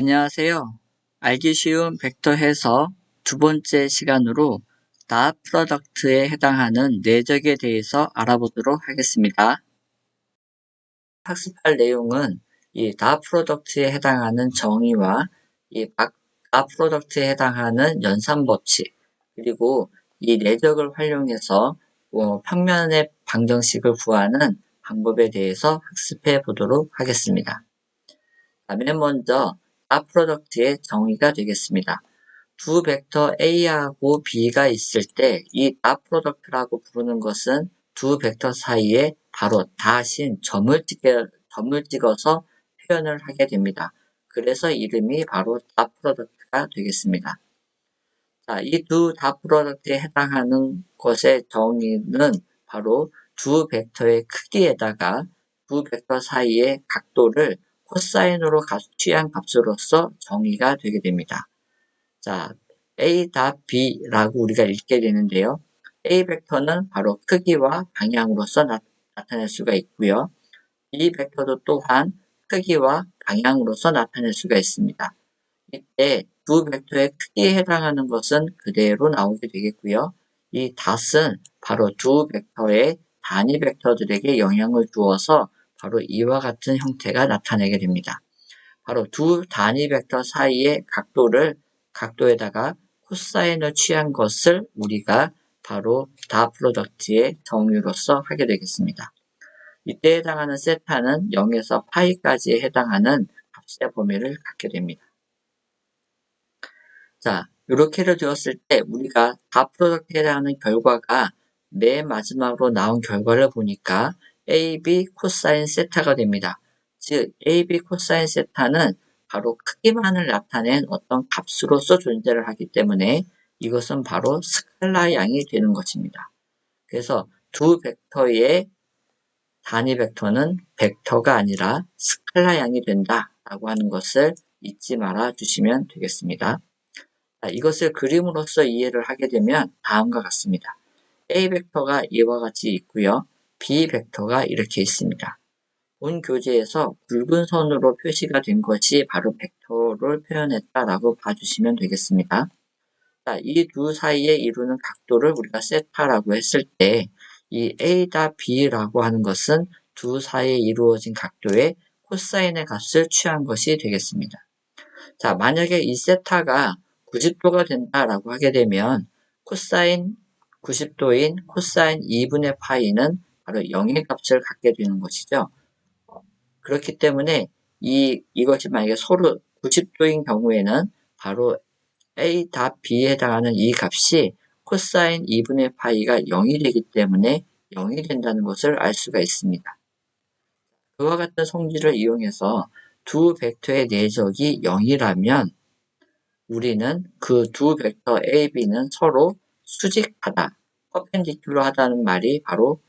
안녕하세요. 알기 쉬운 벡터 해석 두 번째 시간으로 다 프로덕트에 해당하는 내적에 대해서 알아보도록 하겠습니다. 학습할 내용은 이 다 프로덕트에 해당하는 정의와 다 프로덕트에 해당하는 연산 법칙, 그리고 이 내적을 활용해서 평면의 방정식을 구하는 방법에 대해서 학습해 보도록 하겠습니다. 맨 먼저 다 프로덕트의 정의가 되겠습니다. 두 벡터 A하고 B가 있을 때 이 다 프로덕트라고 부르는 것은 두 벡터 사이에 바로 다신 점을 찍어서 표현을 하게 됩니다. 그래서 이름이 바로 다 프로덕트가 되겠습니다. 자, 이 두 다 프로덕트에 해당하는 것의 정의는 바로 두 벡터의 크기에다가 두 벡터 사이의 각도를 코사인으로 취한 값으로서 정의가 되게 됩니다. 자, A.B라고 우리가 읽게 되는데요. A 벡터는 바로 크기와 방향으로서 나타낼 수가 있고요. B 벡터도 또한 크기와 방향으로서 나타낼 수가 있습니다. 이때 두 벡터의 크기에 해당하는 것은 그대로 나오게 되겠고요. 이 닷은 바로 두 벡터의 단위 벡터들에게 영향을 주어서 바로 이와 같은 형태가 나타나게 됩니다. 바로 두 단위 벡터 사이의 각도에다가 코사인을 취한 것을 우리가 바로 다 프로덕트의 정의로서 하게 되겠습니다. 이때 해당하는 세타는 0에서 파이까지에 해당하는 값의 범위를 갖게 됩니다. 자, 이렇게를 되었을 때 우리가 다 프로덕트에 해당하는 결과가 맨 마지막으로 나온 결과를 보니까 AB 코사인 세타가 됩니다. 즉 AB 코사인 세타는 바로 크기만을 나타낸 어떤 값으로서 존재를 하기 때문에 이것은 바로 스칼라 양이 되는 것입니다. 그래서 두 벡터의 단위 벡터는 벡터가 아니라 스칼라 양이 된다라고 하는 것을 잊지 말아 주시면 되겠습니다. 이것을 그림으로써 이해를 하게 되면 다음과 같습니다. A 벡터가 이와 같이 있고요. B 벡터가 이렇게 있습니다. 본 교재에서 굵은 선으로 표시가 된 것이 바로 벡터를 표현했다라고 봐주시면 되겠습니다. 이 두 사이에 이루는 각도를 우리가 세타라고 했을 때 이 A.B라고 하는 것은 두 사이에 이루어진 각도의 코사인의 값을 취한 것이 되겠습니다. 자, 만약에 이 세타가 90도가 된다라고 하게 되면 코사인 90도인 코사인 2분의 파이는 바로 0의 값을 갖게 되는 것이죠. 그렇기 때문에 이것이 만약에 서로 90도인 경우에는 바로 A.B에 해당하는 이 값이 코사인 2분의 파이가 0이 되기 때문에 0이 된다는 것을 알 수가 있습니다. 그와 같은 성질을 이용해서 두 벡터의 내적이 0이라면 우리는 그 두 벡터 A, B는 서로 수직하다, 퍼펜디큘러하다는 말이 바로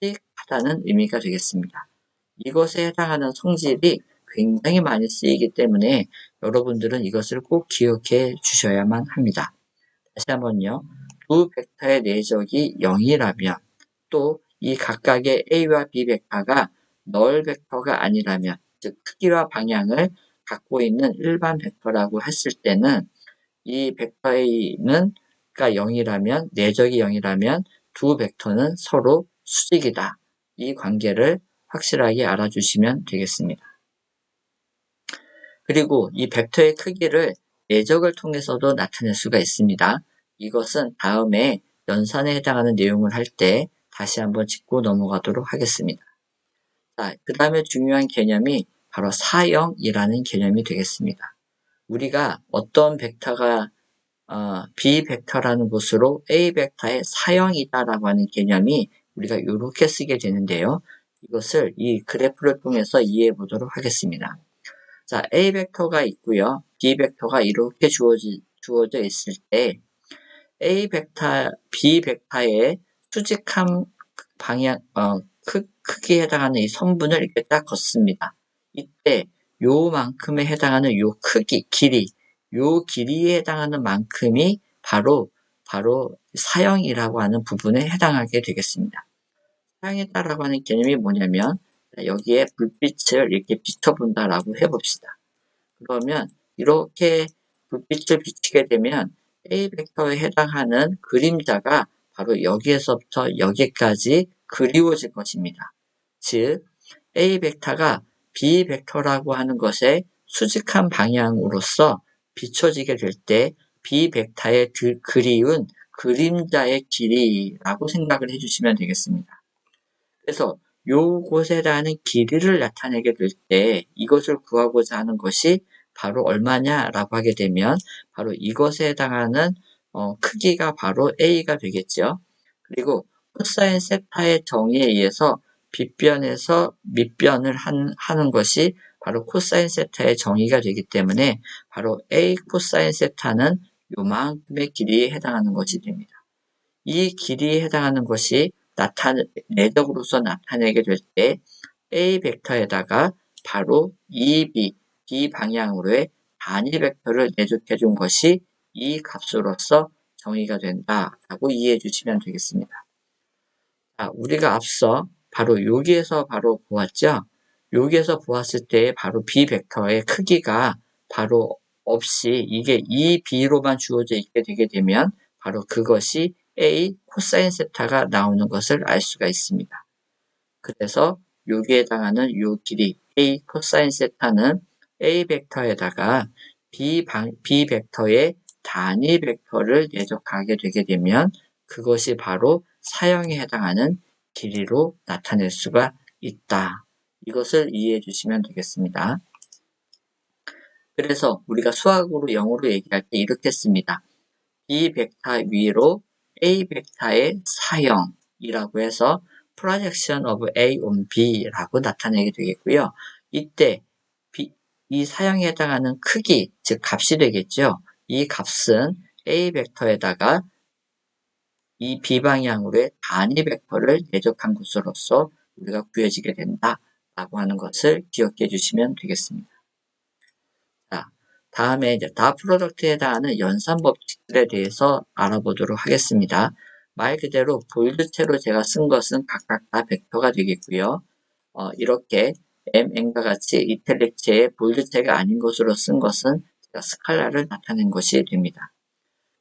수직하다는 의미가 되겠습니다. 이것에 해당하는 성질이 굉장히 많이 쓰이기 때문에 여러분들은 이것을 꼭 기억해 주셔야만 합니다. 다시 한번요. 두 벡터의 내적이 0이라면 또 이 각각의 A와 B 벡터가 널 벡터가 아니라면 즉 크기와 방향을 갖고 있는 일반 벡터라고 했을 때는 이 벡터 A는 가 0이라면 내적이 0이라면 두 벡터는 서로 수직이다. 이 관계를 확실하게 알아주시면 되겠습니다. 그리고 이 벡터의 크기를 내적을 통해서도 나타낼 수가 있습니다. 이것은 다음에 연산에 해당하는 내용을 할 때 다시 한번 짚고 넘어가도록 하겠습니다. 자, 그 다음에 중요한 개념이 바로 사형이라는 개념이 되겠습니다. 우리가 어떤 벡터가 B 벡터라는 곳으로 A 벡터의 사형이다라고 하는 개념이 우리가 이렇게 쓰게 되는데요. 이것을 이 그래프를 통해서 이해해 보도록 하겠습니다. 자, A 벡터가 있고요. B 벡터가 이렇게 주어져 있을 때 A 벡터, B 벡터의 수직함 방향, 크기에 해당하는 이 선분을 이렇게 딱 걷습니다. 이때 요만큼에 해당하는 요 크기, 요 길이에 해당하는 만큼이 바로 사형이라고 하는 부분에 해당하게 되겠습니다. 사형이다라고 하는 개념이 뭐냐면 여기에 불빛을 이렇게 비춰본다라고 해봅시다. 그러면 이렇게 불빛을 비치게 되면 A 벡터에 해당하는 그림자가 바로 여기에서부터 여기까지 그리워질 것입니다. 즉 A 벡터가 B 벡터라고 하는 것에 수직한 방향으로서 비춰지게 될 때 B 벡터에 그리운 그림자의 길이라고 생각을 해주시면 되겠습니다. 그래서 요곳에 해당하는 길이를 나타내게 될 때 이것을 구하고자 하는 것이 바로 얼마냐라고 하게 되면 바로 이것에 해당하는 크기가 바로 A가 되겠죠. 그리고 코사인 세타의 정의에 의해서 빗변에서 밑변을 하는 것이 바로 코사인 세타의 정의가 되기 때문에 바로 A 코사인 세타는 요만큼의 길이에 해당하는 것이 됩니다. 이 길이에 해당하는 것이 내적으로서 나타내게 될 때 A 벡터에다가 바로 B 방향으로의 단위 벡터를 내적해 준 것이 이 값으로서 정의가 된다라고 이해해 주시면 되겠습니다. 자, 우리가 앞서 바로 여기에서 바로 보았죠? 여기에서 보았을 때 바로 B 벡터의 크기가 바로 없이 이게 B로만 주어져 있게 되게 되면 바로 그것이 A 코사인 세타가 나오는 것을 알 수가 있습니다. 그래서 여기에 해당하는 요 길이 A 코사인 세타는 A 벡터에다가 B 벡터의 단위 벡터를 내적하게 되게 되면 그것이 바로 사형에 해당하는 길이로 나타낼 수가 있다. 이것을 이해해 주시면 되겠습니다. 그래서 우리가 수학으로 영어로 얘기할 때 이렇게 씁니다. B 벡터 위로 A 벡터의 사형이라고 해서 projection of A on B라고 나타내게 되겠고요. 이때 이 사형에 해당하는 크기, 즉 값이 되겠죠. 이 값은 A 벡터에다가 이 B 방향으로의 단위 벡터를 내적한 것으로서 우리가 구해지게 된다라고 하는 것을 기억해 주시면 되겠습니다. 자, 다음에 이제 다 프로덕트에 해당하는 연산 법칙들에 대해서 알아보도록 하겠습니다. 말 그대로 볼드체로 제가 쓴 것은 각각 다 벡터가 되겠고요. 이렇게 MN과 같이 이탈릭체의 볼드체가 아닌 것으로 쓴 것은 제가 스칼라를 나타낸 것이 됩니다.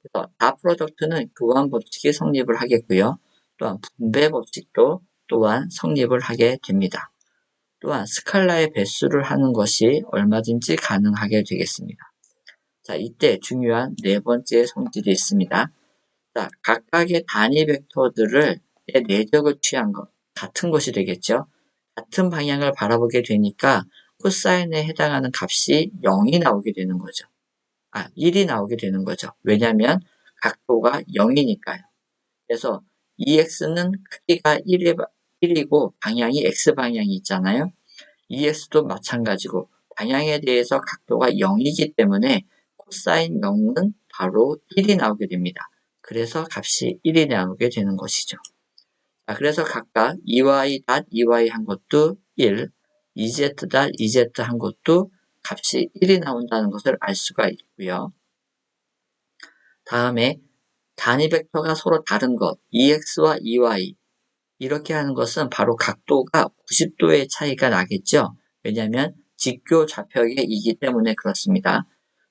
그래서 다 프로덕트는 교환 법칙이 성립을 하겠고요. 또한 분배 법칙도 또한 성립을 하게 됩니다. 또한 스칼라의 배수를 하는 것이 얼마든지 가능하게 되겠습니다. 자, 이때 중요한 네 번째 성질이 있습니다. 자, 각각의 단위 벡터들을 내적을 취한 것, 같은 것이 되겠죠. 같은 방향을 바라보게 되니까 코사인에 해당하는 값이 0이 나오게 되는 거죠. 1이 나오게 되는 거죠. 왜냐하면 각도가 0이니까요. 그래서 EX는 크기가 1이고 방향이 X방향이 있잖아요. EX도 마찬가지고 방향에 대해서 각도가 0이기 때문에 코사인 0은 바로 1이 나오게 됩니다. 그래서 값이 1이 나오게 되는 것이죠. 자, 그래서 각각 EY 한 것도 1, EZ 한 것도 값이 1이 나온다는 것을 알 수가 있고요. 다음에 단위 벡터가 서로 다른 것, EX와 EY 이렇게 하는 것은 바로 각도가 90도의 차이가 나겠죠. 왜냐하면 직교 좌표계이기 때문에 그렇습니다.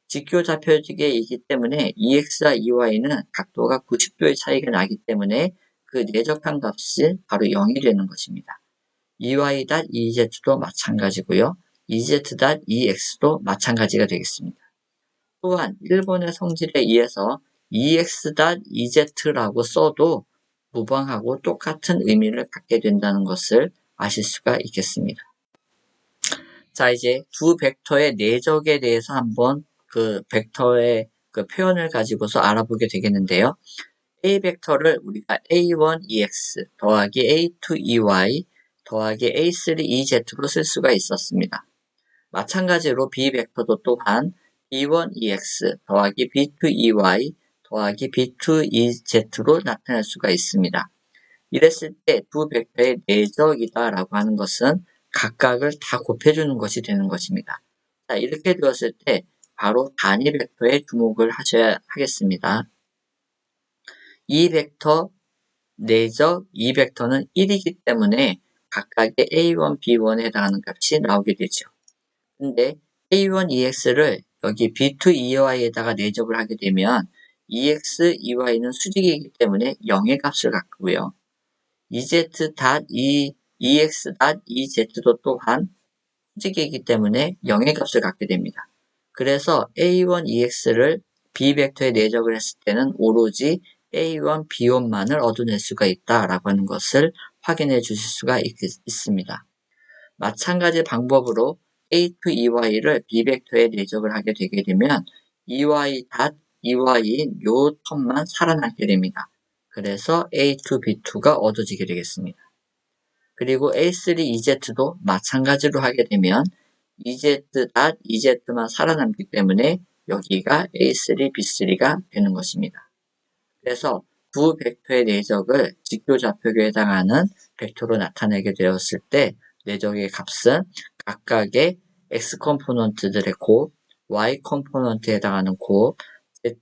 직교 좌표계이기 때문에 EX와 EY는 각도가 90도의 차이가 나기 때문에 그 내적한 값이 바로 0이 되는 것입니다. EY.EZ도 마찬가지고요. EZ.EX도 마찬가지가 되겠습니다. 또한 일본의 성질에 의해서 EX.EZ라고 써도 무방하고 똑같은 의미를 갖게 된다는 것을 아실 수가 있겠습니다. 자, 이제 두 벡터의 내적에 대해서 한번 그 벡터의 그 표현을 가지고서 알아보게 되겠는데요. A 벡터를 우리가 A1EX 더하기 A2EY 더하기 A3EZ로 쓸 수가 있었습니다. 마찬가지로 B 벡터도 또한 B1EX 더하기 B2EY 더하기 B2EZ로 나타낼 수가 있습니다. 이랬을 때 두 벡터의 내적이다라고 하는 것은 각각을 다 곱해주는 것이 되는 것입니다. 자, 이렇게 되었을 때 바로 단위 벡터에 주목을 하셔야 하겠습니다. 이 벡터 내적 이 벡터는 1이기 때문에 각각의 A1, B1에 해당하는 값이 나오게 되죠. 근데 A1EX를 여기 B2 EY에다가 내접을 하게 되면 EX, EY는 수직이기 때문에 0의 값을 갖고요. EZ.EXEZ도 또한 수직이기 때문에 0의 값을 갖게 됩니다. 그래서 A1EX를 B 벡터에 내접을 했을 때는 오로지 A1, B1만을 얻어낼 수가 있다라고 하는 것을 확인해 주실 수가 있습니다. 마찬가지 방법으로 A2EY를 B 벡터에 내접을 하게 되게 되면 EY.EY인 요 텀만 살아남게 됩니다. 그래서 A2, B2가 얻어지게 되겠습니다. 그리고 A3EZ도 마찬가지로 하게 되면 EZ.EZ만 살아남기 때문에 여기가 A3, B3가 되는 것입니다. 그래서 두 벡터의 내적을 직교좌표에 해당하는 벡터로 나타내게 되었을 때 내적의 값은 각각의 X 컴포넌트들의 곱, Y 컴포넌트에 해당하는 곱,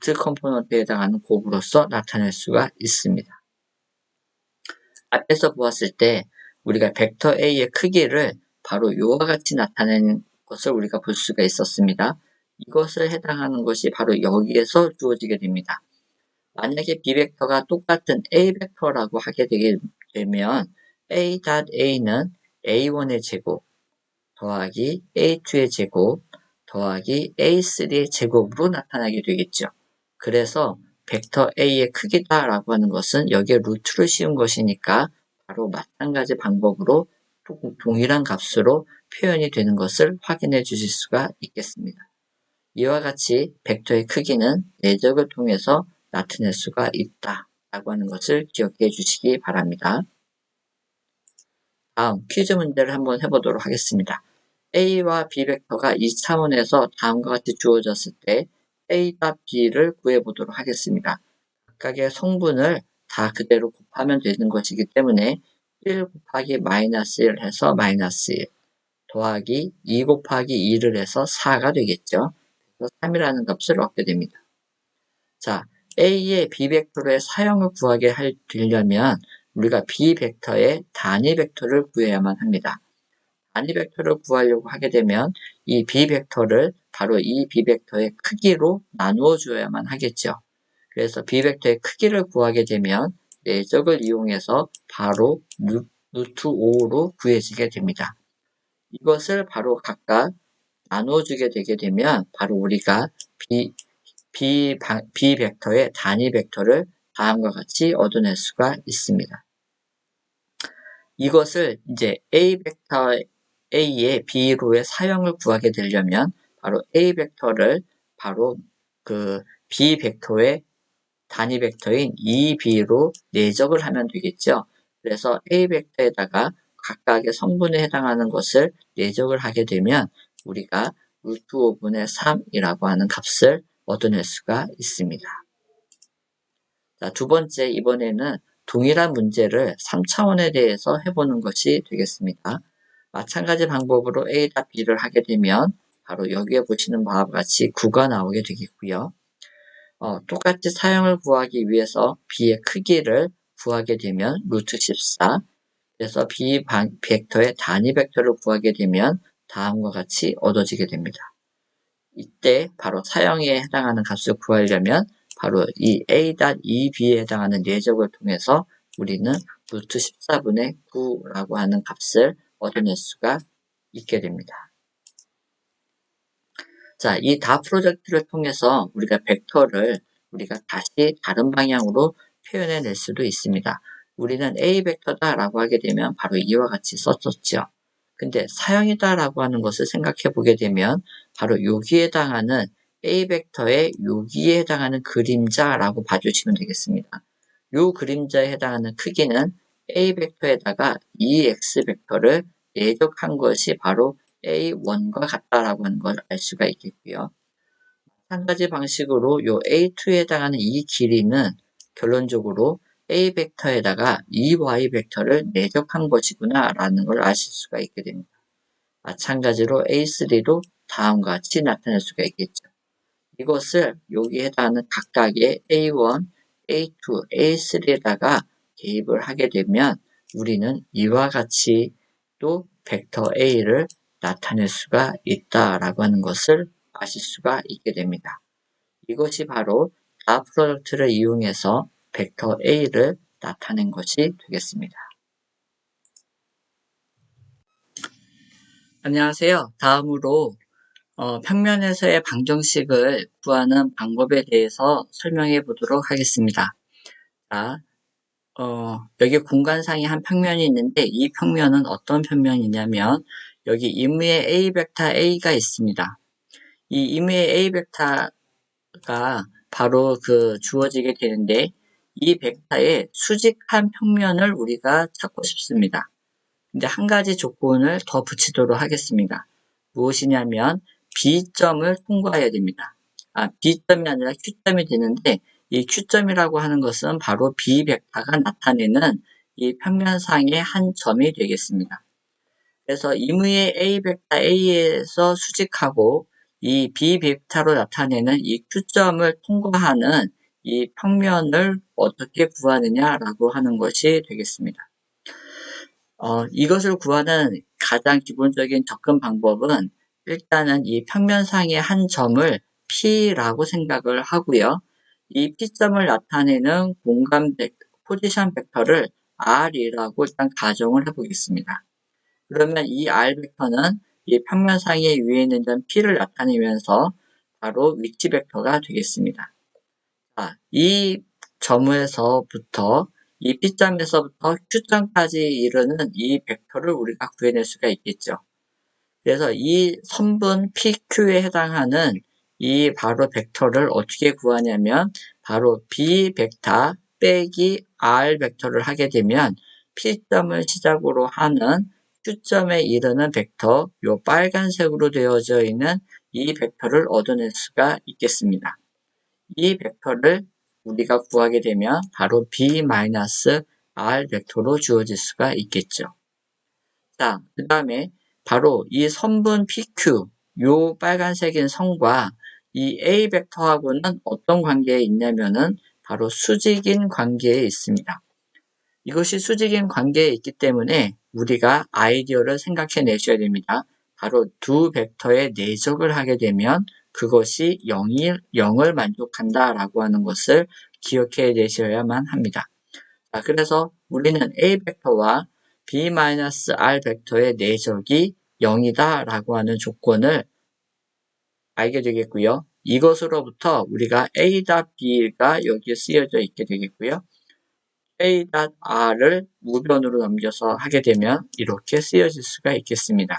Z 컴포넌트에 해당하는 곱으로서 나타낼 수가 있습니다. 앞에서 보았을 때 우리가 벡터 A의 크기를 바로 이와 같이 나타내는 것을 우리가 볼 수가 있었습니다. 이것을 해당하는 것이 바로 여기에서 주어지게 됩니다. 만약에 B 벡터가 똑같은 A 벡터라고 하게 되게 되면 A.A는 A1의 제곱 더하기 A2의 제곱 더하기 A3의 제곱으로 나타나게 되겠죠. 그래서 벡터 A의 크기다라고 하는 것은 여기에 루트를 씌운 것이니까 바로 마찬가지 방법으로 동일한 값으로 표현이 되는 것을 확인해 주실 수가 있겠습니다. 이와 같이 벡터의 크기는 내적을 통해서 나타낼 수가 있다라고 하는 것을 기억해 주시기 바랍니다. 다음 퀴즈 문제를 한번 해보도록 하겠습니다. A와 B 벡터가 이 차원에서 다음과 같이 주어졌을 때 A.B를 구해보도록 하겠습니다. 각각의 성분을 다 그대로 곱하면 되는 것이기 때문에 1 곱하기 마이너스 1 해서 마이너스 1 더하기 2 곱하기 2를 해서 4가 되겠죠. 그래서 3이라는 값을 얻게 됩니다. 자, A의 B 벡터의 사형을 구하게 되려면 우리가 B 벡터의 단위 벡터를 구해야만 합니다. 단위 벡터를 구하려고 하게 되면 이 B 벡터를 바로 이 B 벡터의 크기로 나누어 주어야만 하겠죠. 그래서 B 벡터의 크기를 구하게 되면 내적을 이용해서 바로 루트 5로 구해지게 됩니다. 이것을 바로 각각 나누어주게 되게 되면 바로 우리가 B 벡터의 단위 벡터를 다음과 같이 얻어낼 수가 있습니다. 이것을 이제 A 벡터 A의 B로의 사형을 구하게 되려면 바로 A 벡터를 바로 그 B 벡터의 단위 벡터인 2B로 내접을 하면 되겠죠. 그래서 A 벡터에다가 각각의 성분에 해당하는 것을 내접을 하게 되면 우리가 루트 5분의 3이라고 하는 값을 얻어낼 수가 있습니다. 자, 두 번째, 이번에는 동일한 문제를 3차원에 대해서 해보는 것이 되겠습니다. 마찬가지 방법으로 A다 B를 하게 되면 바로 여기에 보시는 바와 같이 9가 나오게 되겠고요. 똑같이 사형을 구하기 위해서 B의 크기를 구하게 되면 루트 14, 그래서 B 벡터의 단위 벡터를 구하게 되면 다음과 같이 얻어지게 됩니다. 이때 바로 사형에 해당하는 값을 구하려면 바로 이 A.2B에 해당하는 내적을 통해서 우리는 루트 14분의 9라고 하는 값을 얻어낼 수가 있게 됩니다. 자, 이 다 프로젝트를 통해서 우리가 벡터를 우리가 다시 다른 방향으로 표현해 낼 수도 있습니다. 우리는 A 벡터다라고 하게 되면 바로 이와 같이 썼었죠. 근데 사형이다라고 하는 것을 생각해 보게 되면 바로 여기에 해당하는 A 벡터의 여기에 해당하는 그림자라고 봐주시면 되겠습니다. 이 그림자에 해당하는 크기는 A 벡터에다가 EX 벡터를 내적한 것이 바로 A1과 같다라고 하는 걸 알 수가 있겠고요. 마찬가지 방식으로 이 A2에 해당하는 이 길이는 결론적으로 A 벡터에다가 EY 벡터를 내적한 것이구나 라는 걸 아실 수가 있게 됩니다. 마찬가지로 A3도 다음과 같이 나타낼 수가 있겠죠. 이것을 여기에 해당하는 각각의 A1, A2, A3에다가 대입을 하게 되면 우리는 이와 같이 또 벡터 A를 나타낼 수가 있다라고 하는 것을 아실 수가 있게 됩니다. 이것이 바로 다 프로덕트를 이용해서 벡터 A를 나타낸 것이 되겠습니다. 안녕하세요. 다음으로 평면에서의 방정식을 구하는 방법에 대해서 설명해 보도록 하겠습니다. 자, 여기 공간상에 한 평면이 있는데 이 평면은 어떤 평면이냐면 여기 임의의 A 벡터 A가 있습니다. 이 임의의 A 벡터가 바로 주어지게 되는데 이 벡터의 수직한 평면을 우리가 찾고 싶습니다. 근데 한 가지 조건을 더 붙이도록 하겠습니다. 무엇이냐면 B점을 통과해야 됩니다. B점이 아니라 Q점이 되는데 이 Q점이라고 하는 것은 바로 B 벡터가 나타내는 이 평면상의 한 점이 되겠습니다. 그래서 임의의 A 벡터 A에서 수직하고 이 B 벡터로 나타내는 이 Q점을 통과하는 이 평면을 어떻게 구하느냐라고 하는 것이 되겠습니다. 이것을 구하는 가장 기본적인 접근 방법은 일단은 이 평면상의 한 점을 P라고 생각을 하고요. 이 P점을 나타내는 공간 포지션 벡터를 R이라고 일단 가정을 해보겠습니다. 그러면 이 R 벡터는 이 평면상에 위에 있는 점 P를 나타내면서 바로 위치 벡터가 되겠습니다. 이 점에서부터 이 P점에서부터 Q점까지 이르는 이 벡터를 우리가 구해낼 수가 있겠죠. 그래서 이 선분 PQ에 해당하는 이 바로 벡터를 어떻게 구하냐면 바로 B 벡터 빼기 R 벡터를 하게 되면 P점을 시작으로 하는 Q점에 이르는 벡터, 요 빨간색으로 되어져 있는 이 벡터를 얻어낼 수가 있겠습니다. 이 벡터를 우리가 구하게 되면 바로 B-R 벡터로 주어질 수가 있겠죠. 자, 그 다음에 바로 이 선분 PQ, 요 빨간색인 선과 이 A 벡터하고는 어떤 관계에 있냐면은 바로 수직인 관계에 있습니다. 이것이 수직인 관계에 있기 때문에 우리가 아이디어를 생각해 내셔야 됩니다. 바로 두 벡터의 내적을 하게 되면 그것이 0을 만족한다라고 하는 것을 기억해 내셔야만 합니다. 자, 그래서 우리는 A 벡터와 B-R 벡터의 내적이 0이다라고 하는 조건을 알게 되겠고요. 이것으로부터 우리가 A.B가 여기에 쓰여져 있게 되겠고요. A.R을 우변으로 넘겨서 하게 되면 이렇게 쓰여질 수가 있겠습니다.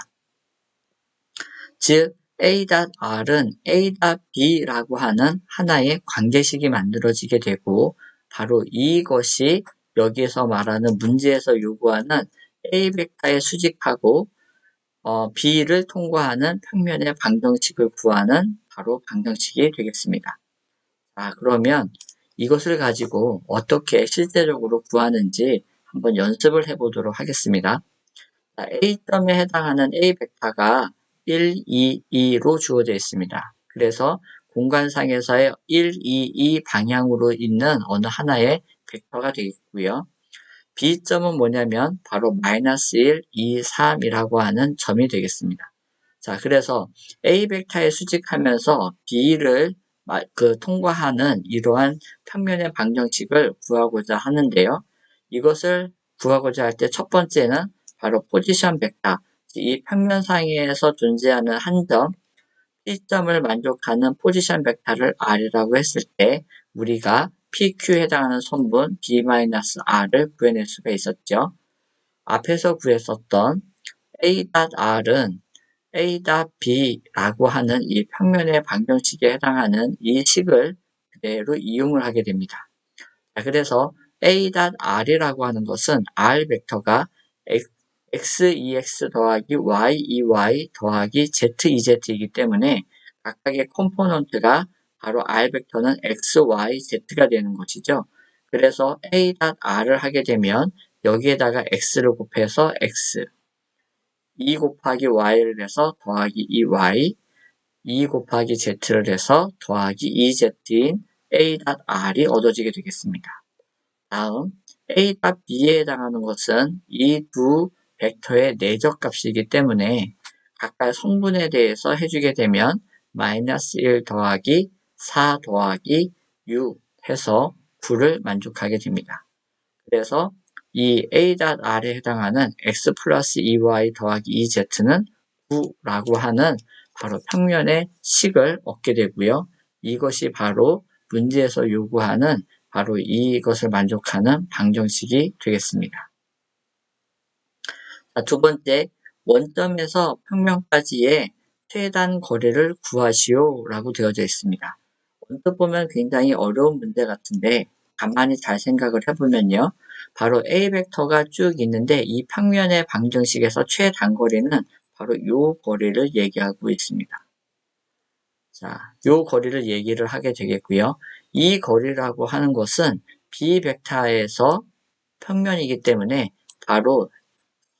즉 A.R은 A.B라고 하는 하나의 관계식이 만들어지게 되고 바로 이것이 여기에서 말하는 문제에서 요구하는 A 벡터의 수직하고 B를 통과하는 평면의 방정식을 구하는 바로 방정식이 되겠습니다. 그러면 이것을 가지고 어떻게 실제적으로 구하는지 한번 연습을 해보도록 하겠습니다. A점에 해당하는 A 벡터가 1, 2, 2로 주어져 있습니다. 그래서 공간상에서의 1, 2, 2 방향으로 있는 어느 하나의 벡터가 되겠고요. B점은 뭐냐면 바로 -1, 2, 3이라고 하는 점이 되겠습니다. 자, 그래서 A 벡터에 수직하면서 B를 통과하는 이러한 평면의 방정식을 구하고자 하는데요. 이것을 구하고자 할 때 첫 번째는 바로 포지션 벡터, 이 평면상에서 존재하는 한 점, P점을 만족하는 포지션 벡터를 R이라고 했을 때 우리가 PQ에 해당하는 선분 B-R을 구해낼 수가 있었죠. 앞에서 구했었던 A.R은 A.B라고 하는 이 평면의 방정식에 해당하는 이 식을 그대로 이용을 하게 됩니다. 그래서 A.R이라고 하는 것은 R 벡터가 XEX 더하기 YEY 더하기 ZEZ이기 때문에 각각의 컴포넌트가 바로 R 벡터는 X, Y, Z가 되는 것이죠. 그래서 A.R을 하게 되면 여기에다가 X를 곱해서 X, 2 곱하기 Y를 해서 더하기 2Y, 2 곱하기 Z를 해서 더하기 2Z인 A.R이 얻어지게 되겠습니다. 다음 A.B에 해당하는 것은 이 두 벡터의 내적 값이기 때문에 각각 성분에 대해서 해주게 되면 마이너스 1 더하기 4 더하기 6 해서 9를 만족하게 됩니다. 그래서 이 A.R에 해당하는 x 플러스 2y 더하기 2z는 9라고 하는 바로 평면의 식을 얻게 되고요. 이것이 바로 문제에서 요구하는 바로 이것을 만족하는 방정식이 되겠습니다. 자, 두 번째, 원점에서 평면까지의 최단 거리를 구하시오 라고 되어져 있습니다. 언뜻 보면 굉장히 어려운 문제 같은데 가만히 잘 생각을 해보면요. 바로 A 벡터가 쭉 있는데 이 평면의 방정식에서 최단거리는 바로 이 거리를 얘기하고 있습니다. 자, 이 거리를 얘기를 하게 되겠고요. 이 거리라고 하는 것은 B 벡터에서 평면이기 때문에 바로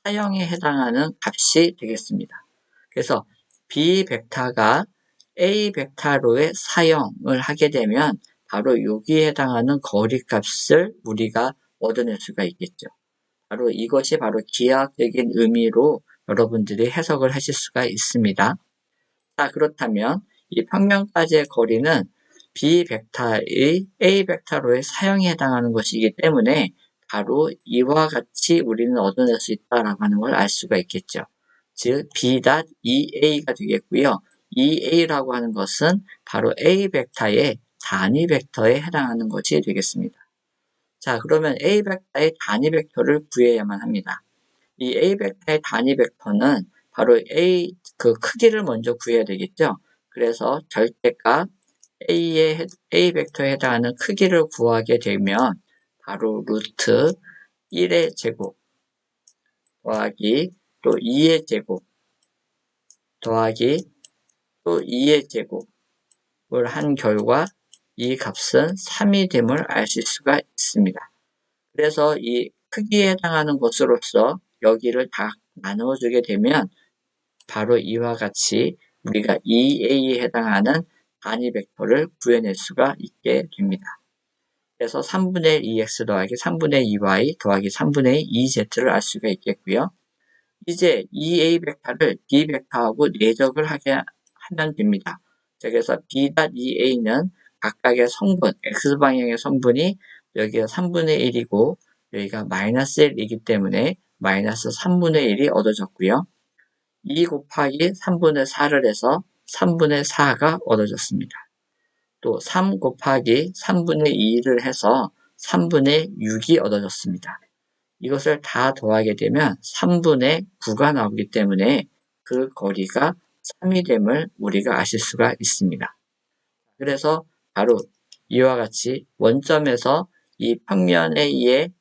사형에 해당하는 값이 되겠습니다. 그래서 B 벡터가 A 벡터로의 사형을 하게 되면 바로 여기에 해당하는 거리 값을 우리가 얻어낼 수가 있겠죠. 바로 이것이 바로 기하학적인 의미로 여러분들이 해석을 하실 수가 있습니다. 자, 그렇다면 이 평면까지의 거리는 B 벡터의 A 벡터로의 사형에 해당하는 것이기 때문에 바로 이와 같이 우리는 얻어낼 수 있다라고 하는 걸 알 수가 있겠죠. 즉 B.EA가 되겠고요. EA라고 하는 것은 바로 A 벡터의 단위 벡터에 해당하는 것이 되겠습니다. 자, 그러면 A 벡터의 단위 벡터를 구해야만 합니다. 이 A 벡터의 단위 벡터는 바로 A 그 크기를 먼저 구해야 되겠죠. 그래서 절대값 A 벡터에 해당하는 크기를 구하게 되면 바로 루트 1의 제곱 더하기 또 2의 제곱 더하기 또 2의 제곱을 한 결과 이 값은 3이 됨을 아실 수가 있습니다. 그래서 이 크기에 해당하는 것으로서 여기를 다 나누어주게 되면 바로 이와 같이 우리가 2a에 해당하는 단위 벡터를 구해낼 수가 있게 됩니다. 그래서 3분의 2x 더하기 3분의 2y 더하기 3분의 2z를 알 수가 있겠고요. 이제 2a 벡터를 b 벡터하고 내적을 하게 하면 됩니다. 그래서 b.2a는 각각의 성분, x방향의 성분이 여기가 3분의 1이고 여기가 마이너스 1이기 때문에 마이너스 3분의 1이 얻어졌고요. 2 곱하기 3분의 4를 해서 3분의 4가 얻어졌습니다. 또 3 곱하기 3분의 2를 해서 3분의 6이 얻어졌습니다. 이것을 다 더하게 되면 3분의 9가 나오기 때문에 그 거리가 3이 됨을 우리가 아실 수가 있습니다. 그래서 바로 이와 같이 원점에서 이 평면에 의해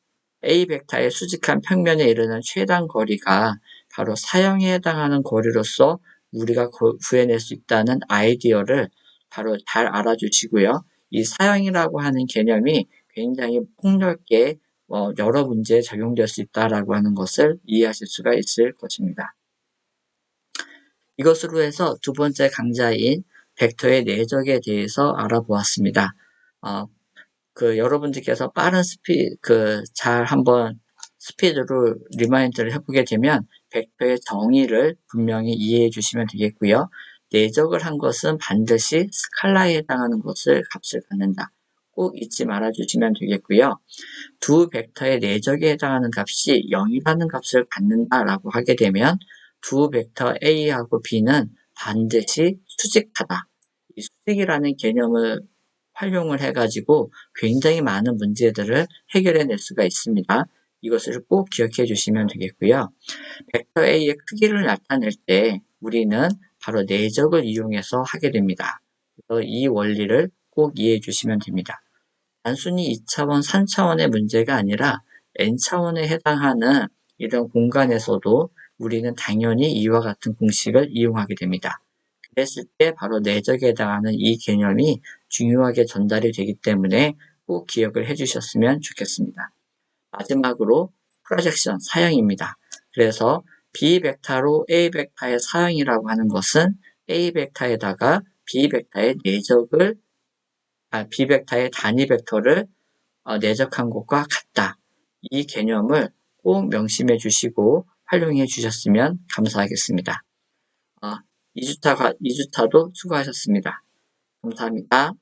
A 벡터의 수직한 평면에 이르는 최단 거리가 바로 사형에 해당하는 거리로서 우리가 구해낼 수 있다는 아이디어를 바로 잘 알아주시고요. 이 사형이라고 하는 개념이 굉장히 폭넓게 여러 문제에 적용될 수 있다라고 하는 것을 이해하실 수가 있을 것입니다. 이것으로 해서 두 번째 강좌인 벡터의 내적에 대해서 알아보았습니다. 여러분들께서 빠른 잘 한번 스피드로 리마인드를 해보게 되면 벡터의 정의를 분명히 이해해 주시면 되겠고요. 내적을 한 것은 반드시 스칼라에 해당하는 것을 값을 갖는다. 꼭 잊지 말아 주시면 되겠고요. 두 벡터의 내적에 해당하는 값이 0이라는 값을 갖는다라고 하게 되면 두 벡터 A하고 B는 반드시 수직하다. 이 수직이라는 개념을 활용을 해가지고 굉장히 많은 문제들을 해결해낼 수가 있습니다. 이것을 꼭 기억해 주시면 되겠고요. 벡터 A의 크기를 나타낼 때 우리는 바로 내적을 이용해서 하게 됩니다. 그래서 이 원리를 꼭 이해해 주시면 됩니다. 단순히 2차원, 3차원의 문제가 아니라 n차원에 해당하는 이런 공간에서도 우리는 당연히 이와 같은 공식을 이용하게 됩니다. 그랬을 때 바로 내적에 해당하는 이 개념이 중요하게 전달이 되기 때문에 꼭 기억을 해주셨으면 좋겠습니다. 마지막으로 프로젝션 사형입니다. 그래서 B 벡터로 A 벡터의 사형이라고 하는 것은 A 벡터에다가 B 벡터의 B 벡터의 단위 벡터를 내적한 것과 같다. 이 개념을 꼭 명심해 주시고 활용해 주셨으면 감사하겠습니다. 2주차도 수고하셨습니다. 감사합니다.